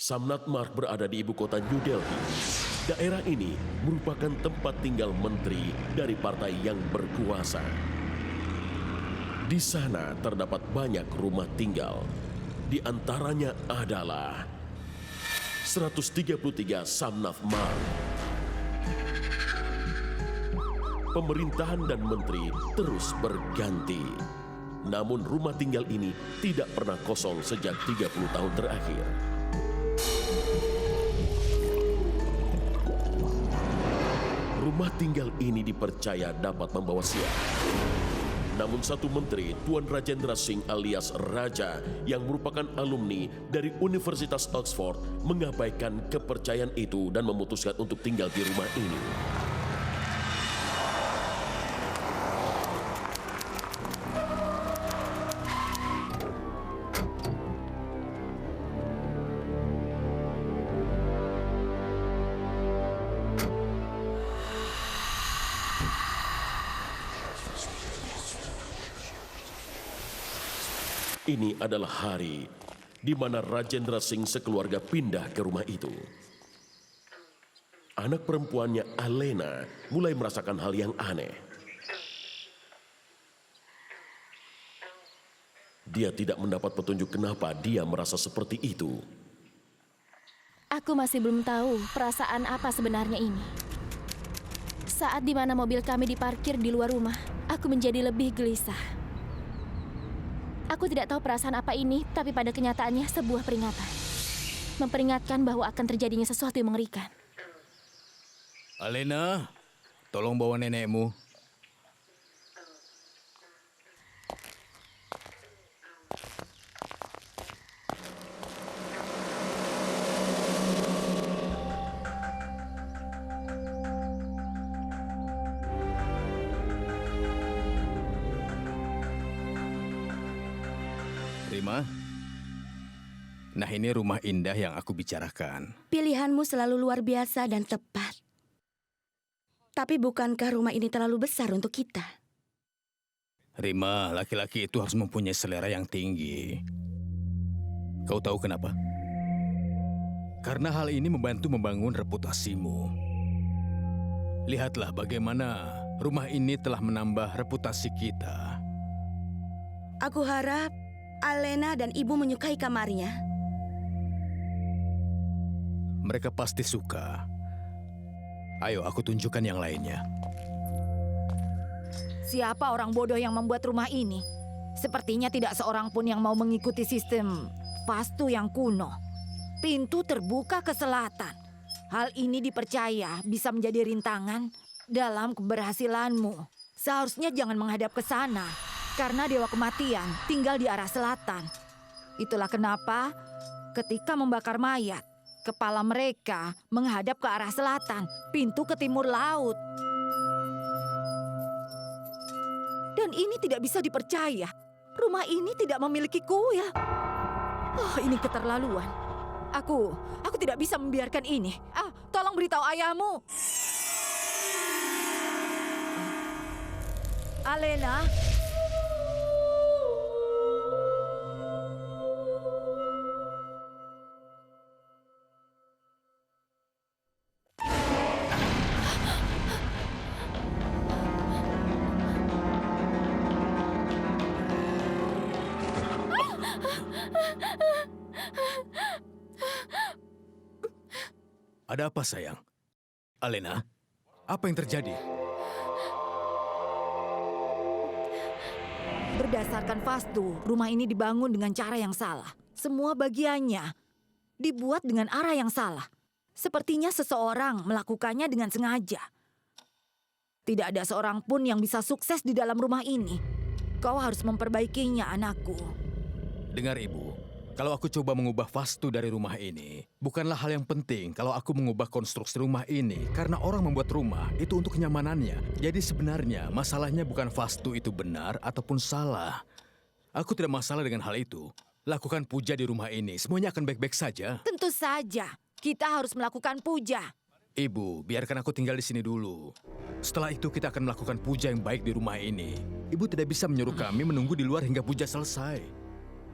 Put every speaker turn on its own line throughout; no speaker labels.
Samnat Marg berada di ibu kota New Delhi. Daerah ini merupakan tempat tinggal menteri dari partai yang berkuasa. Di sana terdapat banyak rumah tinggal. Di antaranya adalah 133 Samnat Marg. Pemerintahan dan menteri terus berganti. Namun rumah tinggal ini tidak pernah kosong sejak 30 tahun terakhir. Rumah tinggal ini dipercaya dapat membawa sial. Namun satu menteri, Tuan Rajendra Singh alias Raja, yang merupakan alumni dari Universitas Oxford, mengabaikan kepercayaan itu dan memutuskan untuk tinggal di rumah ini. Ini adalah hari di mana Rajendra Singh sekeluarga pindah ke rumah itu. Anak perempuannya Alena mulai merasakan hal yang aneh. Dia tidak mendapat petunjuk kenapa dia merasa seperti itu.
Aku masih belum tahu perasaan apa sebenarnya ini. Saat di mana mobil kami diparkir di luar rumah, aku menjadi lebih gelisah. Aku tidak tahu perasaan apa ini, tapi pada kenyataannya sebuah peringatan. Memperingatkan bahwa akan terjadinya sesuatu yang mengerikan.
Alena, tolong bawa nenekmu. Rima, nah ini rumah indah yang aku bicarakan.
Pilihanmu selalu luar biasa dan tepat. Tapi bukankah rumah ini terlalu besar untuk kita?
Rima, laki-laki itu harus mempunyai selera yang tinggi. Kau tahu kenapa? Karena hal ini membantu membangun reputasimu. Lihatlah bagaimana rumah ini telah menambah reputasi kita.
Aku harap Alena dan ibu menyukai kamarnya.
Mereka pasti suka. Ayo, aku tunjukkan yang lainnya.
Siapa orang bodoh yang membuat rumah ini? Sepertinya tidak seorang pun yang mau mengikuti sistem vastu yang kuno. Pintu terbuka ke selatan. Hal ini dipercaya bisa menjadi rintangan dalam keberhasilanmu. Seharusnya jangan menghadap ke sana, karena Dewa Kematian tinggal di arah selatan. Itulah kenapa ketika membakar mayat, kepala mereka menghadap ke arah selatan, pintu ke timur laut. Dan ini tidak bisa dipercaya. Rumah ini tidak memiliki kuil. Oh, ini keterlaluan. Aku tidak bisa membiarkan ini. Tolong beritahu ayahmu. Alena.
Ada apa, sayang? Alena, apa yang terjadi?
Berdasarkan vastu, rumah ini dibangun dengan cara yang salah. Semua bagiannya dibuat dengan arah yang salah. Sepertinya seseorang melakukannya dengan sengaja. Tidak ada seorang pun yang bisa sukses di dalam rumah ini. Kau harus memperbaikinya, anakku.
Dengar, Ibu. Kalau aku coba mengubah vastu dari rumah ini, bukanlah hal yang penting kalau aku mengubah konstruksi rumah ini, karena orang membuat rumah itu untuk kenyamanannya. Jadi sebenarnya masalahnya bukan vastu itu benar ataupun salah. Aku tidak masalah dengan hal itu. Lakukan puja di rumah ini, semuanya akan baik-baik saja.
Tentu saja, kita harus melakukan puja.
Ibu, biarkan aku tinggal di sini dulu. Setelah itu kita akan melakukan puja yang baik di rumah ini. Ibu tidak bisa menyuruh kami menunggu di luar hingga puja selesai.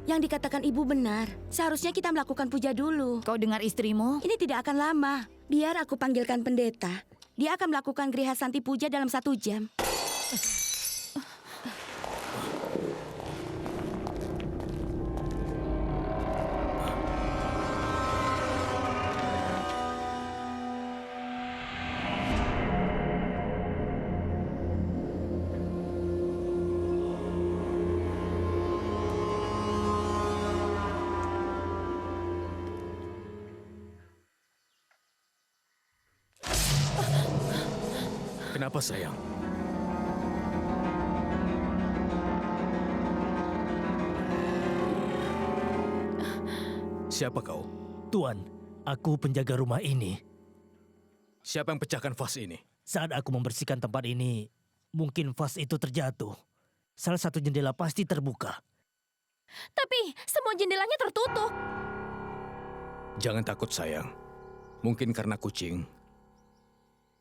Yang dikatakan ibu benar. Seharusnya kita melakukan puja dulu.
Kau dengar istrimu?
Ini tidak akan lama. Biar aku panggilkan pendeta. Dia akan melakukan Griha Santi Puja dalam 1 jam.
Kenapa sayang? Siapa kau?
Tuan, aku penjaga rumah ini.
Siapa yang pecahkan vas ini?
Saat aku membersihkan tempat ini, mungkin vas itu terjatuh. Salah satu jendela pasti terbuka.
Tapi semua jendelanya tertutup.
Jangan takut sayang. Mungkin karena kucing.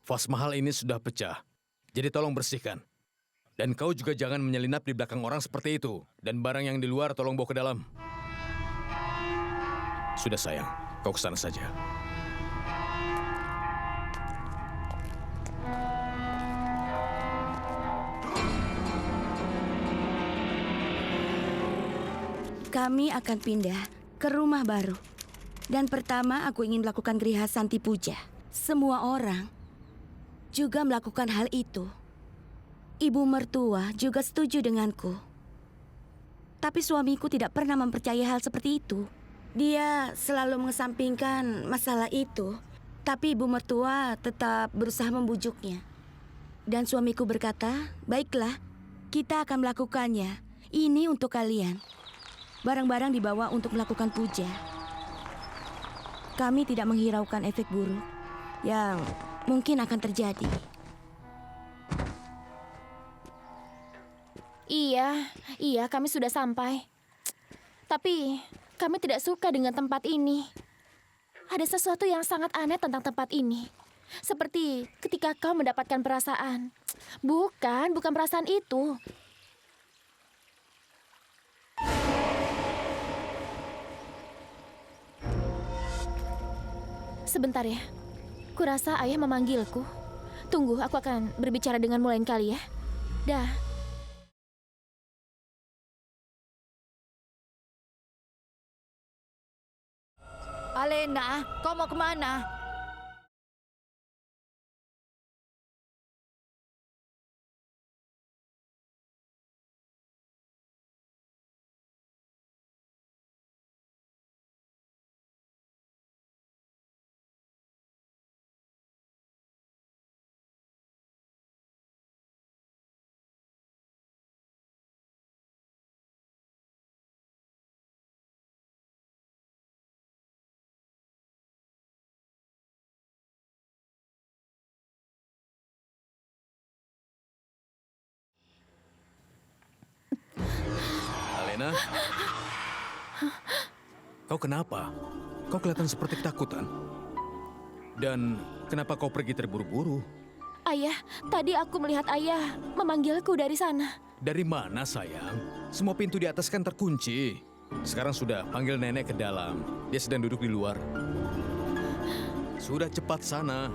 Vas mahal ini sudah pecah. Jadi tolong bersihkan. Dan kau juga jangan menyelinap di belakang orang seperti itu. Dan barang yang di luar tolong bawa ke dalam. Sudah sayang, kau ke sana saja.
Kami akan pindah ke rumah baru. Dan pertama aku ingin melakukan Griha Santi Puja. Semua orang juga melakukan hal itu. Ibu mertua juga setuju denganku. Tapi suamiku tidak pernah mempercayai hal seperti itu. Dia selalu mengesampingkan masalah itu. Tapi ibu mertua tetap berusaha membujuknya. Dan suamiku berkata, baiklah, kita akan melakukannya. Ini untuk kalian. Barang-barang dibawa untuk melakukan puja. Kami tidak menghiraukan efek buruk yang mungkin akan terjadi.
Iya, kami sudah sampai. Tapi kami tidak suka dengan tempat ini. Ada sesuatu yang sangat aneh tentang tempat ini. Seperti ketika kau mendapatkan perasaan. Bukan perasaan itu. Sebentar ya. Kurasa ayah memanggilku. Tunggu, aku akan berbicara denganmu lain kali ya. Dah.
Alena, kau mau kemana?
Alena? Kau kenapa? Kau kelihatan seperti ketakutan. Dan kenapa kau pergi terburu-buru?
Ayah, tadi aku melihat ayah memanggilku dari sana.
Dari mana sayang? Semua pintu di atas kan terkunci. Sekarang sudah, panggil nenek ke dalam. Dia sedang duduk di luar. Sudah cepat sana.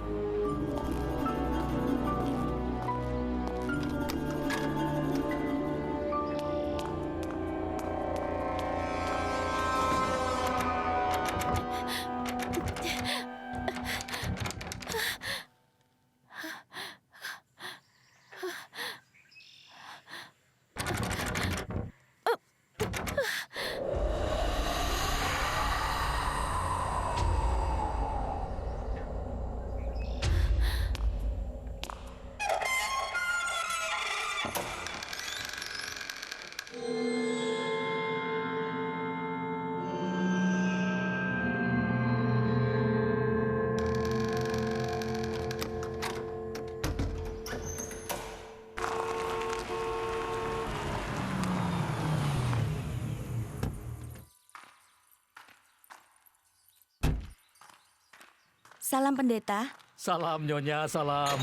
Salam pendeta.
Salam Nyonya, salam.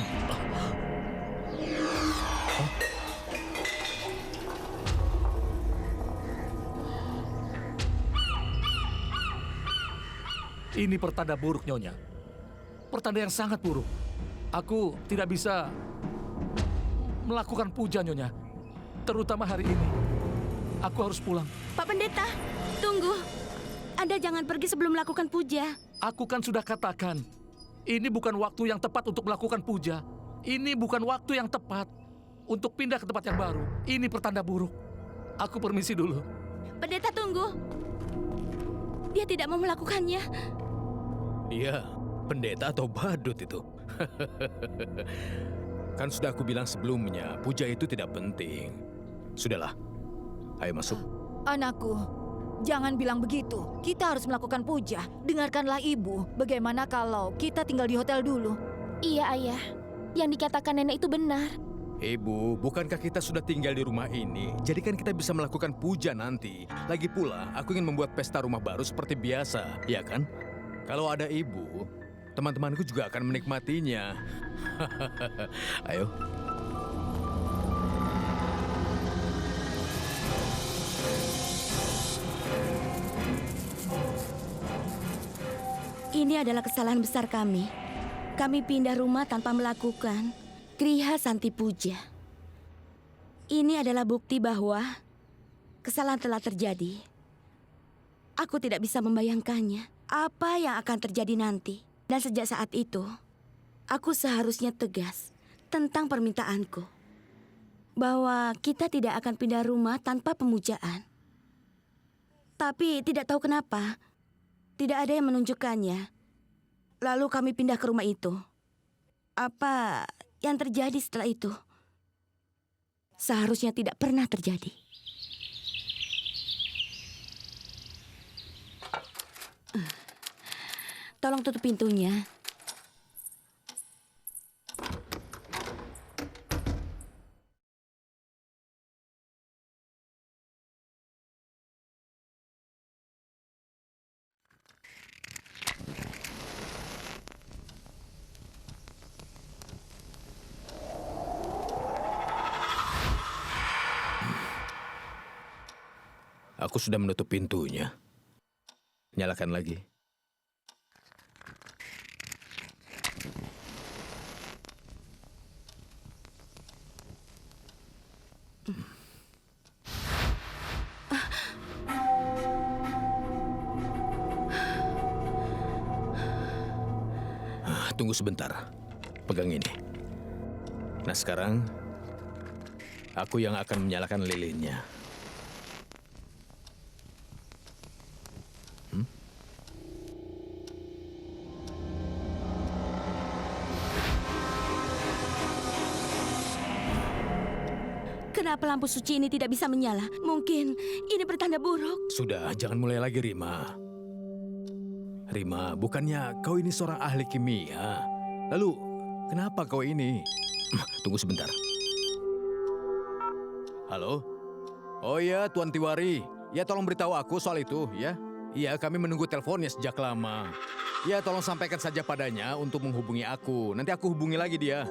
Ini pertanda buruk, Nyonya. Pertanda yang sangat buruk. Aku tidak bisa melakukan puja, Nyonya. Terutama hari ini. Aku harus pulang.
Pak Pendeta, tunggu. Anda jangan pergi sebelum melakukan puja.
Aku kan sudah katakan, ini bukan waktu yang tepat untuk melakukan puja. Ini bukan waktu yang tepat untuk pindah ke tempat yang baru. Ini pertanda buruk. Aku permisi dulu.
Pendeta, tunggu. Dia tidak mau melakukannya.
Dia pendeta atau badut itu? Kan sudah aku bilang sebelumnya, puja itu tidak penting. Sudahlah, ayo masuk.
Anakku, jangan bilang begitu. Kita harus melakukan puja. Dengarkanlah ibu. Bagaimana kalau kita tinggal di hotel dulu?
Iya, Ayah. Yang dikatakan nenek itu benar.
Ibu, bukankah kita sudah tinggal di rumah ini? Jadi kan kita bisa melakukan puja nanti. Lagi pula, aku ingin membuat pesta rumah baru seperti biasa, ya kan? Kalau ada ibu, teman-temanku juga akan menikmatinya. Ayo.
Ini adalah kesalahan besar kami. Kami pindah rumah tanpa melakukan Griha Santi Puja. Ini adalah bukti bahwa kesalahan telah terjadi. Aku tidak bisa membayangkannya. Apa yang akan terjadi nanti. Dan sejak saat itu, aku seharusnya tegas tentang permintaanku. Bahwa kita tidak akan pindah rumah tanpa pemujaan. Tapi tidak tahu kenapa, tidak ada yang menunjukkannya. Lalu kami pindah ke rumah itu. Apa yang terjadi setelah itu seharusnya tidak pernah terjadi. Tolong tutup pintunya.
Aku sudah menutup pintunya. Nyalakan lagi. Tunggu sebentar. Pegang ini. Nah sekarang, aku yang akan menyalakan lilinnya.
Kenapa lampu suci ini tidak bisa menyala? Mungkin ini pertanda buruk.
Sudah, jangan mulai lagi, Rima. Rima, bukannya kau ini seorang ahli kimia? Lalu, kenapa kau ini? Tunggu sebentar. Halo? Oh iya, Tuan Tiwari. Ya, tolong beritahu aku soal itu, ya. Iya, kami menunggu teleponnya sejak lama. Ya, tolong sampaikan saja padanya untuk menghubungi aku. Nanti aku hubungi lagi dia.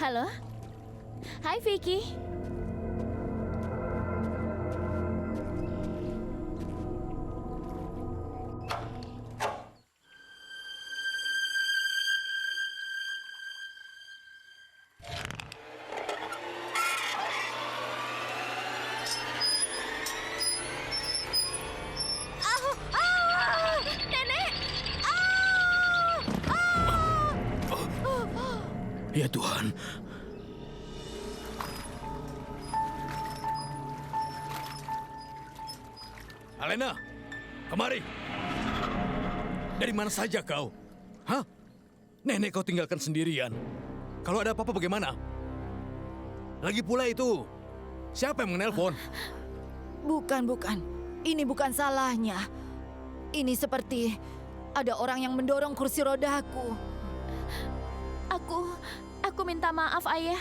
Halo? Hai, Vicky.
Ya Tuhan. Alena, kemari. Dari mana saja kau? Hah? Nenek kau tinggalkan sendirian. Kalau ada apa-apa bagaimana? Lagi pula itu, siapa yang menelpon?
Bukan. Ini bukan salahnya. Ini seperti ada orang yang mendorong kursi rodaku.
Aku minta maaf, Ayah.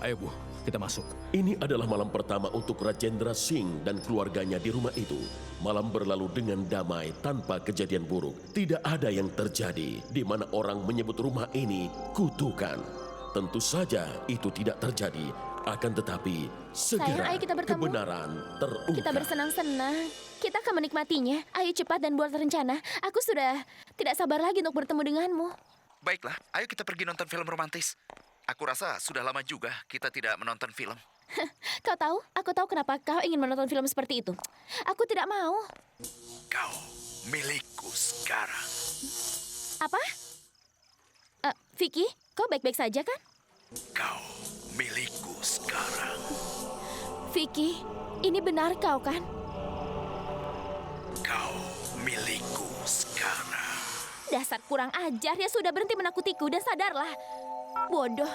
Ayo Bu, kita masuk.
Ini adalah malam pertama untuk Rajendra Singh dan keluarganya di rumah itu. Malam berlalu dengan damai tanpa kejadian buruk. Tidak ada yang terjadi di mana orang menyebut rumah ini kutukan. Tentu saja itu tidak terjadi. Akan tetapi segera
Sayang, ayo kita bertemu.
kebenaran terungkap.
Kita bersenang-senang. Kita akan menikmatinya. Ayo cepat dan buat rencana. Aku sudah tidak sabar lagi untuk bertemu denganmu.
Baiklah, ayo kita pergi nonton film romantis. Aku rasa sudah lama juga kita tidak menonton film.
Kau tahu? Aku tahu kenapa kau ingin menonton film seperti itu. Aku tidak mau.
Kau milikku sekarang.
Apa? Vicky, kau baik-baik saja kan?
Kau milikku sekarang.
Vicky, ini benar kau kan?
Kau milikku sekarang.
Dasar kurang ajar, ya sudah berhenti menakutiku dan sadarlah. Bodoh.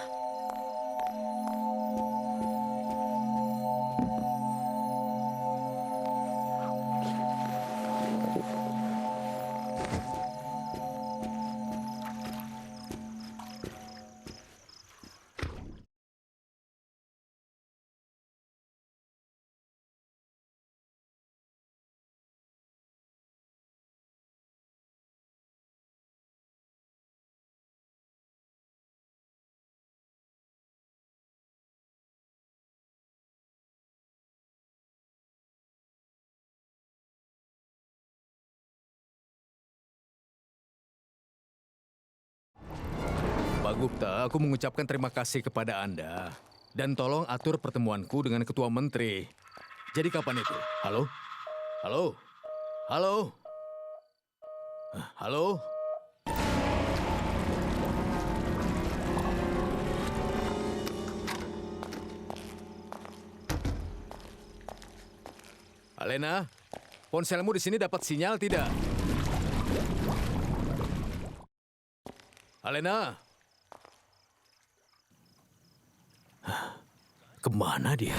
Pak Gupta, aku mengucapkan terima kasih kepada Anda. Dan tolong atur pertemuanku dengan Ketua Menteri. Jadi kapan itu? Halo? Halo? Halo? Halo? Alena, ponselmu di sini dapat sinyal tidak? Alena? Kemana dia?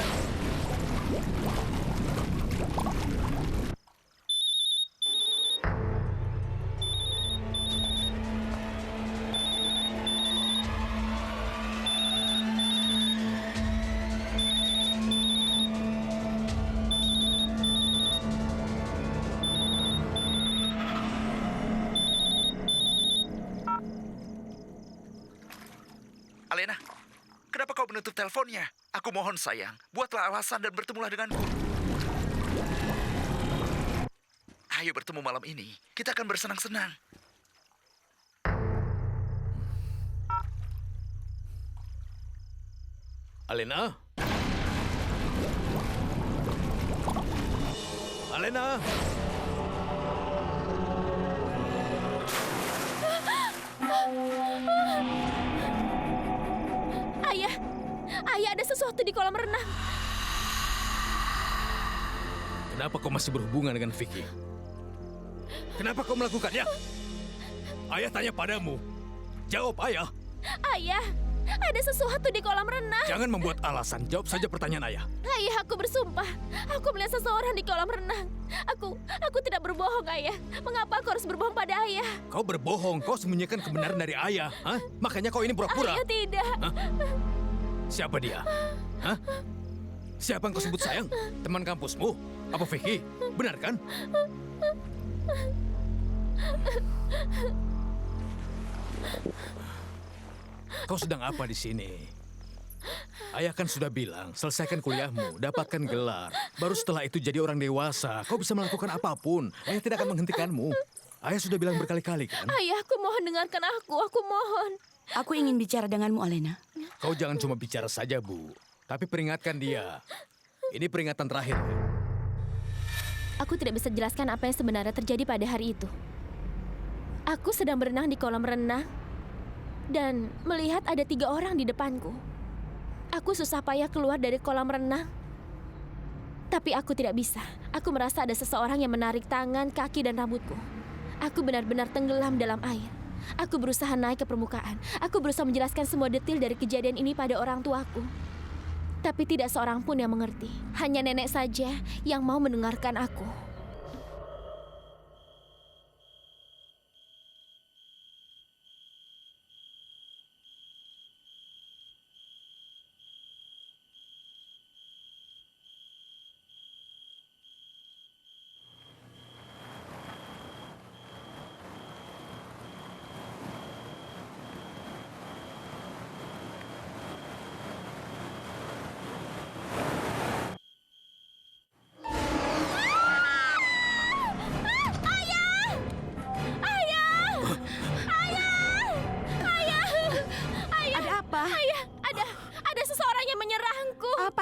Alena, kenapa kau menutup teleponnya? Aku mohon sayang, buatlah alasan dan bertemulah denganku. Ayo bertemu malam ini, kita akan bersenang-senang.
Alena? Alena?
Ayah, ayah ada sesuatu di kolam renang.
Kenapa kau masih berhubungan dengan Vicky? Kenapa kau melakukannya? Ayah tanya padamu. Jawab, ayah.
Ayah, ada sesuatu di kolam renang.
Jangan membuat alasan. Jawab saja pertanyaan ayah.
Ayah, aku bersumpah. Aku melihat seseorang di kolam renang. Aku tidak berbohong, ayah. Mengapa aku harus berbohong pada ayah?
Kau berbohong. Kau sembunyikan kebenaran dari ayah. Hah? Makanya kau ini pura-pura.
Ayah tidak.
Hah? Siapa dia? Hah? Siapa yang kau sebut sayang? Teman kampusmu? Apa Vicky? Benar kan? Kau sedang apa di sini? Ayah kan sudah bilang, selesaikan kuliahmu, dapatkan gelar. Baru setelah itu jadi orang dewasa. Kau bisa melakukan apapun. Ayah tidak akan menghentikanmu. Ayah sudah bilang berkali-kali kan?
Ayah, aku mohon dengarkan aku mohon.
Aku ingin bicara denganmu, Alena.
Kau jangan cuma bicara saja, Bu. Tapi peringatkan dia. Ini peringatan terakhir.
Aku tidak bisa jelaskan apa yang sebenarnya terjadi pada hari itu. Aku sedang berenang di kolam renang dan melihat ada 3 orang di depanku. Aku susah payah keluar dari kolam renang. Tapi aku tidak bisa. Aku merasa ada seseorang yang menarik tangan, kaki, dan rambutku. Aku benar-benar tenggelam dalam air. Aku berusaha naik ke permukaan. Aku berusaha menjelaskan semua detail dari kejadian ini pada orang tuaku. Tapi tidak seorang pun yang mengerti. Hanya nenek saja yang mau mendengarkan aku.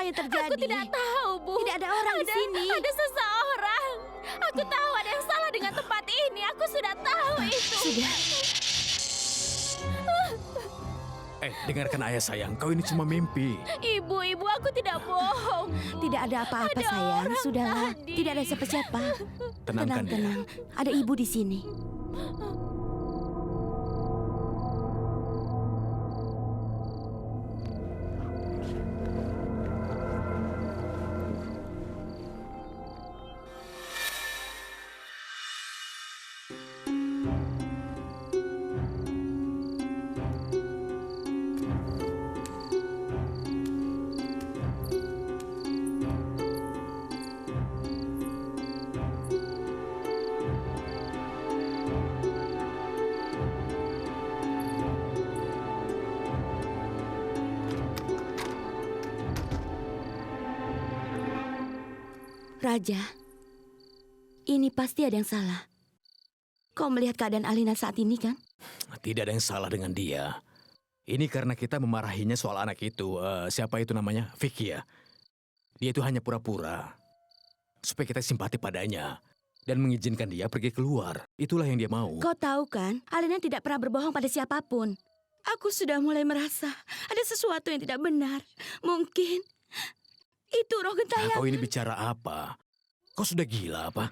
Apa yang terjadi?
Aku tidak tahu, Bu.
Tidak ada orang di sini.
Ada seseorang. Aku tahu ada yang salah dengan tempat ini. Aku sudah tahu itu.
Sudah.
Dengarkan ayah sayang, kau ini cuma mimpi.
Ibu, aku tidak bohong. Bu.
Tidak ada apa-apa,
Ada
sayang.
orang
Sudahlah.
tadi.
Tidak ada siapa-siapa.
Tenangkan dia.
Tenang. Ada ibu di sini. Raja, ini pasti ada yang salah. Kau melihat keadaan Alina saat ini kan?
Tidak ada yang salah dengan dia. Ini karena kita memarahinya soal anak itu. Siapa itu namanya? Vicky ya. Dia itu hanya pura-pura. Supaya kita simpati padanya. Dan mengizinkan dia pergi keluar. Itulah yang dia mau.
Kau tahu kan, Alina tidak pernah berbohong pada siapapun. Aku sudah mulai merasa ada sesuatu yang tidak benar. Mungkin itu roh
Nah,
gentayangan.
kau ini bicara apa? Kau sudah gila apa?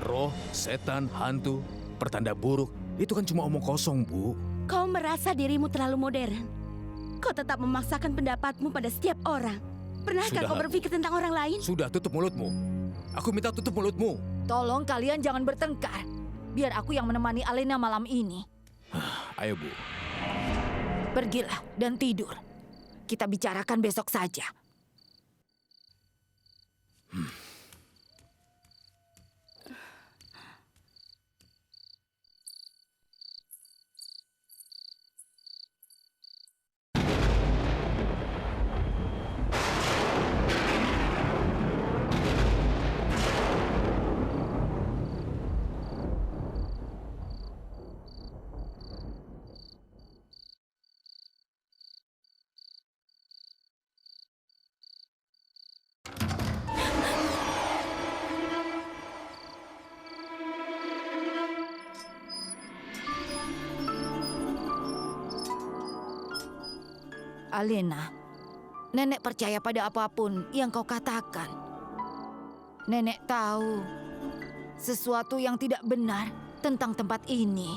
Roh, setan, hantu, pertanda buruk. Itu kan cuma omong kosong, Bu.
Kau merasa dirimu terlalu modern. Kau tetap memaksakan pendapatmu pada setiap orang. Pernahkah
Sudah,
kau berpikir tentang orang lain?
Sudah, tutup mulutmu. Aku minta tutup mulutmu.
Tolong kalian jangan bertengkar. Biar aku yang menemani Alena malam ini.
Ayo, Bu.
Pergilah dan tidur. Kita bicarakan besok saja. Alena, nenek percaya pada apapun yang kau katakan. Nenek tahu sesuatu yang tidak benar tentang tempat ini.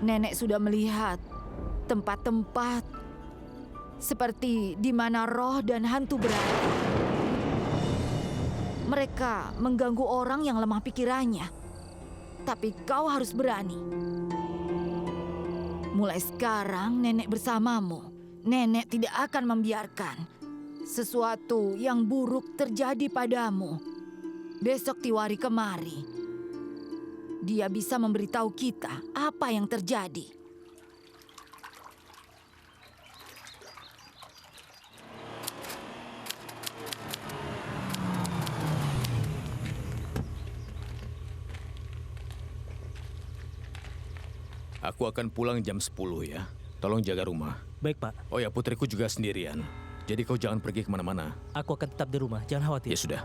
Nenek sudah melihat tempat-tempat seperti di mana roh dan hantu berada. Mereka mengganggu orang yang lemah pikirannya. Tapi kau harus berani. Mulai sekarang nenek bersamamu. Nenek tidak akan membiarkan sesuatu yang buruk terjadi padamu. Besok Tiwari kemari. Dia bisa memberitahu kita apa yang terjadi.
Aku akan pulang jam 10 ya. Tolong jaga rumah.
Baik, Pak.
Oh ya, putriku juga sendirian. Jadi kau jangan pergi kemana-mana.
Aku akan tetap di rumah. Jangan khawatir.
Ya sudah.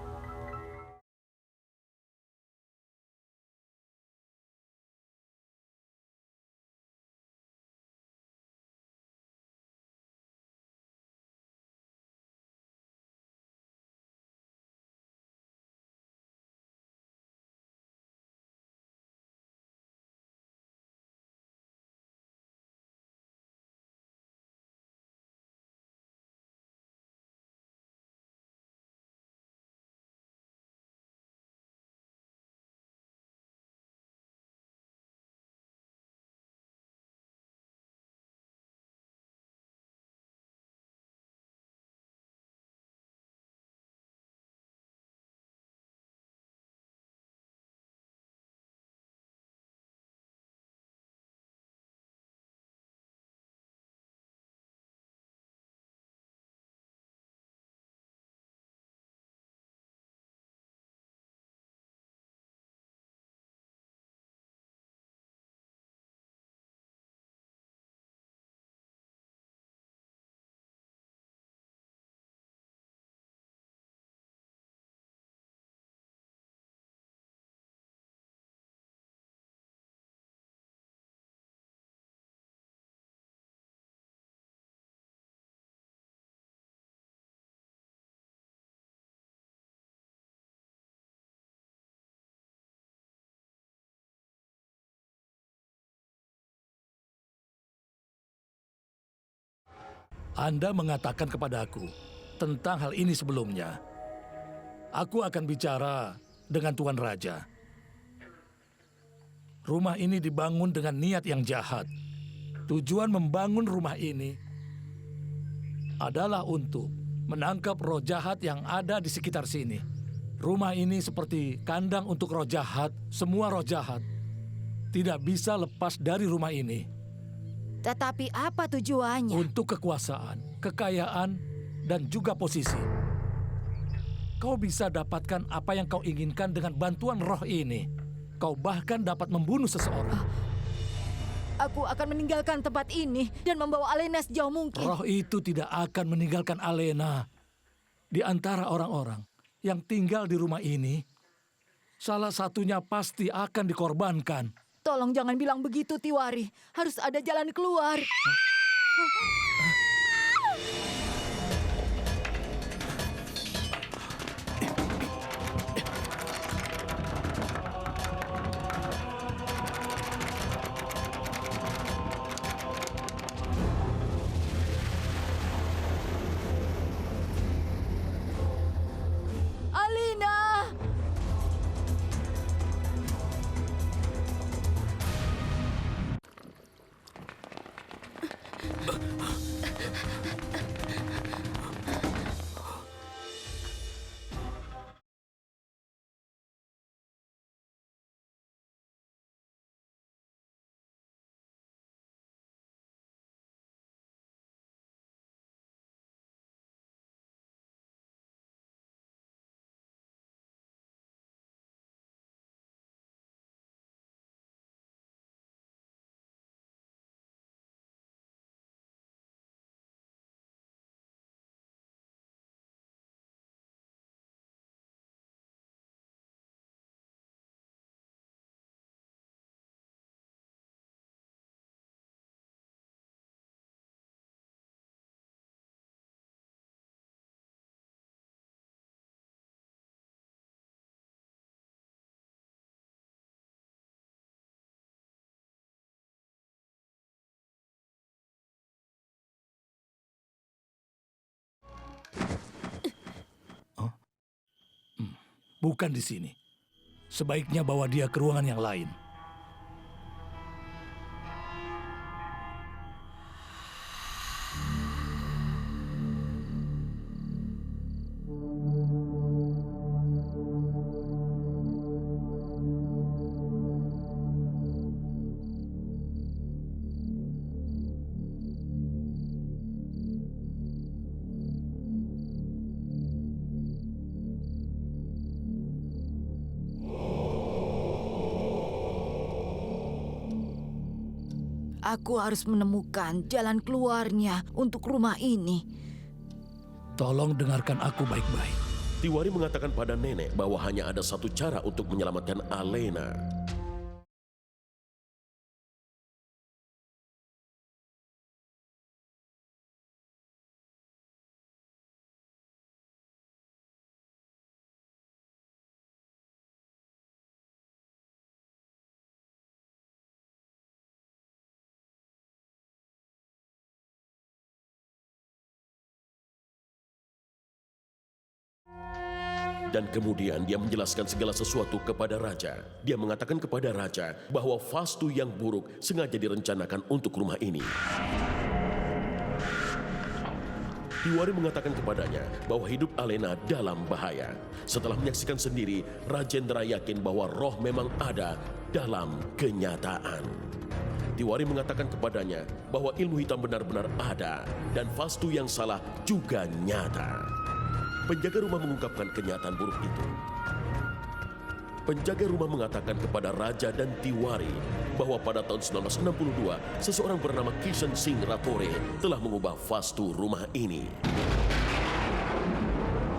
Anda mengatakan kepadaku tentang hal ini sebelumnya. Aku akan bicara dengan Tuan Raja. Rumah ini dibangun dengan niat yang jahat. Tujuan membangun rumah ini adalah untuk menangkap roh jahat yang ada di sekitar sini. Rumah ini seperti kandang untuk roh jahat. Semua roh jahat tidak bisa lepas dari rumah ini.
Tetapi apa tujuannya?
Untuk kekuasaan, kekayaan, dan juga posisi. Kau bisa dapatkan apa yang kau inginkan dengan bantuan roh ini. Kau bahkan dapat membunuh seseorang.
Aku akan meninggalkan tempat ini dan membawa Alena sejauh mungkin.
Roh itu tidak akan meninggalkan Alena. Di antara orang-orang yang tinggal di rumah ini, salah satunya pasti akan dikorbankan.
Tolong jangan bilang begitu, Tiwari. Harus ada jalan keluar. Alina!
Bukan di sini. Sebaiknya bawa dia ke ruangan yang lain.
Aku harus menemukan jalan keluarnya untuk rumah ini.
Tolong dengarkan aku baik-baik.
Tiwari mengatakan pada nenek bahwa hanya ada satu cara untuk menyelamatkan Alena. Dan kemudian dia menjelaskan segala sesuatu kepada raja. Dia mengatakan kepada raja bahwa vastu yang buruk sengaja direncanakan untuk rumah ini. Tiwari mengatakan kepadanya bahwa hidup Alena dalam bahaya. Setelah menyaksikan sendiri, Rajendra yakin bahwa roh memang ada dalam kenyataan. Tiwari mengatakan kepadanya bahwa ilmu hitam benar-benar ada dan vastu yang salah juga nyata. Penjaga rumah mengungkapkan kenyataan buruk itu. Penjaga rumah mengatakan kepada Raja dan Tiwari bahwa pada tahun 1962, seseorang bernama Kishan Singh Rathore telah mengubah vastu rumah ini.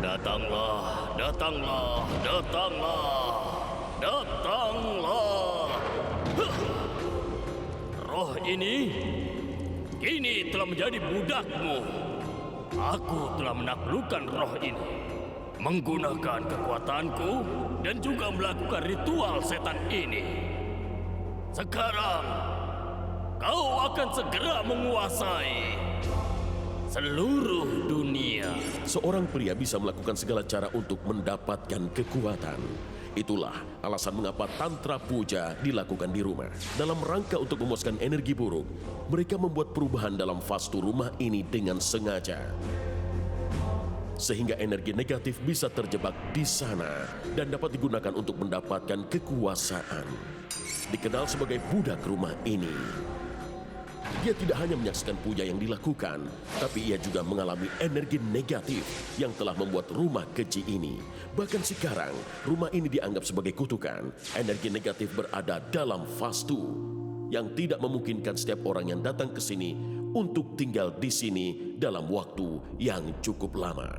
Datanglah, datanglah, datanglah, datanglah. Roh ini kini telah menjadi budakmu. Aku telah menaklukkan roh ini, menggunakan kekuatanku dan juga melakukan ritual setan ini. Sekarang, kau akan segera menguasai seluruh dunia.
Seorang pria bisa melakukan segala cara untuk mendapatkan kekuatan. Itulah alasan mengapa Tantra Puja dilakukan di rumah. Dalam rangka untuk memuaskan energi buruk, mereka membuat perubahan dalam vastu rumah ini dengan sengaja. Sehingga energi negatif bisa terjebak di sana dan dapat digunakan untuk mendapatkan kekuasaan. Dikenal sebagai budak rumah ini. Dia tidak hanya menyaksikan puja yang dilakukan, tapi ia juga mengalami energi negatif yang telah membuat rumah keji ini. Bahkan sekarang, rumah ini dianggap sebagai kutukan. Energi negatif berada dalam vastu yang tidak memungkinkan setiap orang yang datang ke sini untuk tinggal di sini dalam waktu yang cukup lama.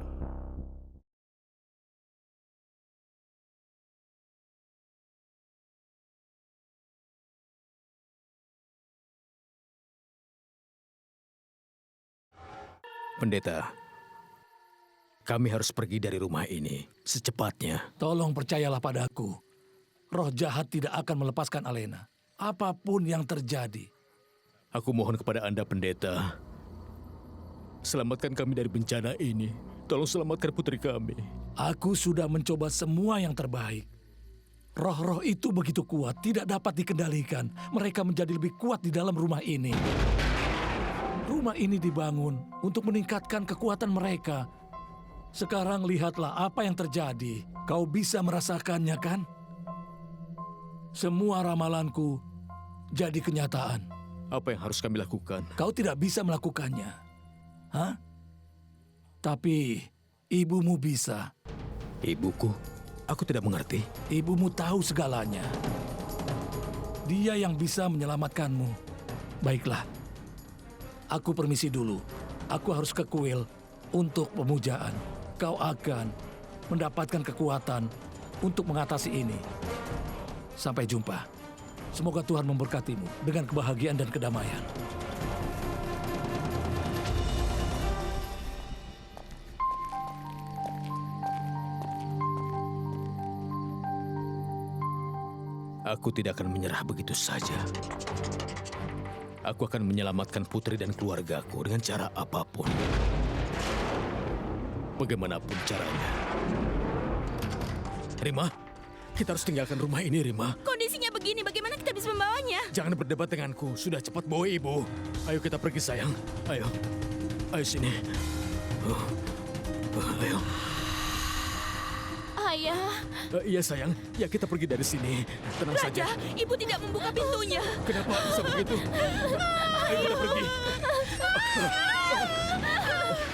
Pendeta, kami harus pergi dari rumah ini secepatnya.
Tolong percayalah padaku. Roh jahat tidak akan melepaskan Alena. Apapun yang terjadi.
Aku mohon kepada Anda, pendeta. Selamatkan kami dari bencana ini. Tolong selamatkan putri kami.
Aku sudah mencoba semua yang terbaik. Roh-roh itu begitu kuat, tidak dapat dikendalikan. Mereka menjadi lebih kuat di dalam rumah ini. Rumah ini dibangun untuk meningkatkan kekuatan mereka. Sekarang lihatlah apa yang terjadi. Kau bisa merasakannya, kan? Semua ramalanku jadi kenyataan.
Apa yang harus kami lakukan?
Kau tidak bisa melakukannya. Hah? Tapi ibumu bisa.
Ibuku? Aku tidak mengerti.
Ibumu tahu segalanya. Dia yang bisa menyelamatkanmu. Baiklah. Aku permisi dulu. Aku harus ke kuil untuk pemujaan. Kau akan mendapatkan kekuatan untuk mengatasi ini. Sampai jumpa. Semoga Tuhan memberkatimu dengan kebahagiaan dan kedamaian.
Aku tidak akan menyerah begitu saja. Aku akan menyelamatkan putri dan keluargaku dengan cara apapun. Bagaimanapun caranya. Rima, kita harus tinggalkan rumah ini, Rima.
Kondisinya begini, bagaimana kita bisa membawanya?
Jangan berdebat denganku. Sudah, cepat bawa ibu. Ayo kita pergi, sayang. Ayo. Ayo sini. Ayo.
Ayah,
Iya, sayang. Ya, kita pergi dari sini. Tenang saja.
Raja, ibu tidak membuka pintunya.
Kenapa bisa begitu? Ayo kita pergi.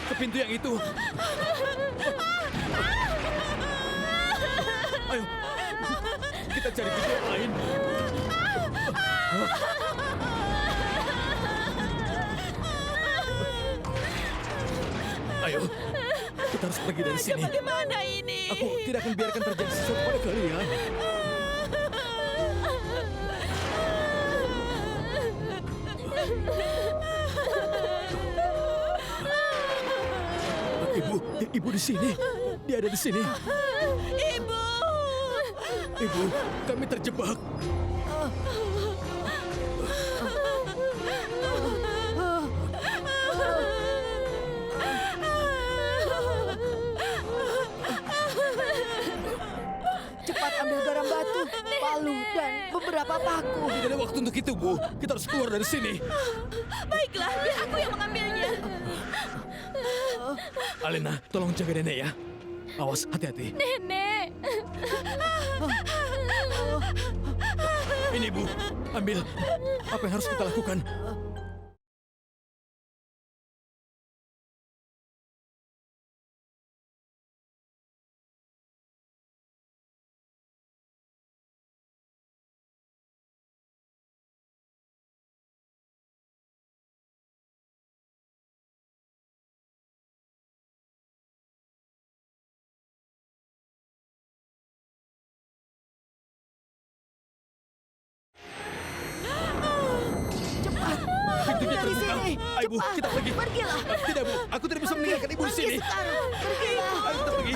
Ke pintu yang itu. Ayo. Kita cari pintu yang lain. Ayo. Kita harus pergi dari sini.
Bagaimana ini?
Aku tidak akan biarkan terjadi sesuatu pada kalian. Ibu di sini. Dia ada di sini.
Ibu!
Ibu, kami terjebak.
Cepat ambil garam batu, palu, dan beberapa paku.
Tidak ada waktu untuk itu, Bu. Kita harus keluar dari sini.
Baiklah, biar aku yang mengambilnya.
Alena, tolong jaga nenek ya. Awas, hati-hati.
Nenek!
Ini, Bu. Ambil. Apa yang harus kita lakukan? Pintunya
Dari
terbuka.
sini.
Ayo, Bu,
Cepat.
kita pergi.
Pergilah.
Tidak, Bu. Aku tidak bisa meninggalkan Ibu di
Pergi
sini.
sekarang. Pergilah.
Ayo, kita pergi.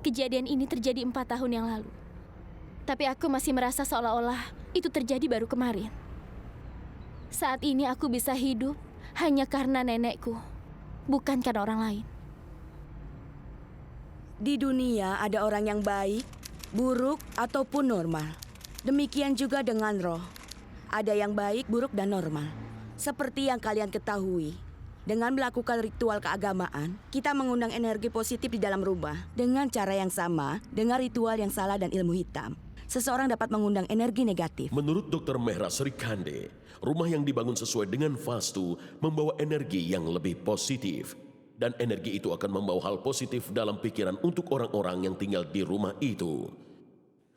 Kejadian ini terjadi 4 tahun yang lalu. Tapi aku masih merasa seolah-olah itu terjadi baru kemarin. Saat ini aku bisa hidup hanya karena nenekku, bukan karena orang lain.
Di dunia ada orang yang baik, buruk, ataupun normal. Demikian juga dengan roh. Ada yang baik, buruk, dan normal. Seperti yang kalian ketahui, dengan melakukan ritual keagamaan, kita mengundang energi positif di dalam rumah. Dengan cara yang sama, dengan ritual yang salah dan ilmu hitam, seseorang dapat mengundang energi negatif.
Menurut Dr. Mehra Srikande, rumah yang dibangun sesuai dengan vastu membawa energi yang lebih positif. Dan energi itu akan membawa hal positif dalam pikiran untuk orang-orang yang tinggal di rumah itu.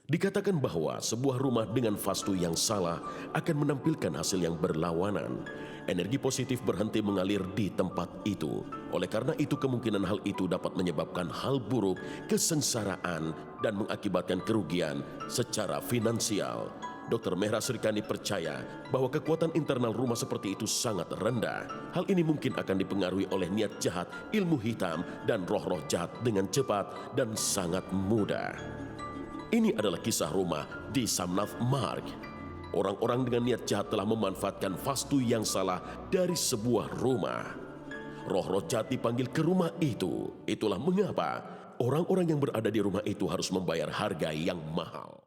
Dikatakan bahwa sebuah rumah dengan vastu yang salah akan menampilkan hasil yang berlawanan. Energi positif berhenti mengalir di tempat itu. Oleh karena itu kemungkinan hal itu dapat menyebabkan hal buruk, kesengsaraan, dan mengakibatkan kerugian secara finansial. Dr. Mehra Srikande percaya bahwa kekuatan internal rumah seperti itu sangat rendah. Hal ini mungkin akan dipengaruhi oleh niat jahat, ilmu hitam, dan roh-roh jahat dengan cepat dan sangat mudah. Ini adalah kisah rumah di Samnath Marg. Orang-orang dengan niat jahat telah memanfaatkan vastu yang salah dari sebuah rumah. Roh-roh jahat dipanggil ke rumah itu. Itulah mengapa orang-orang yang berada di rumah itu harus membayar harga yang mahal.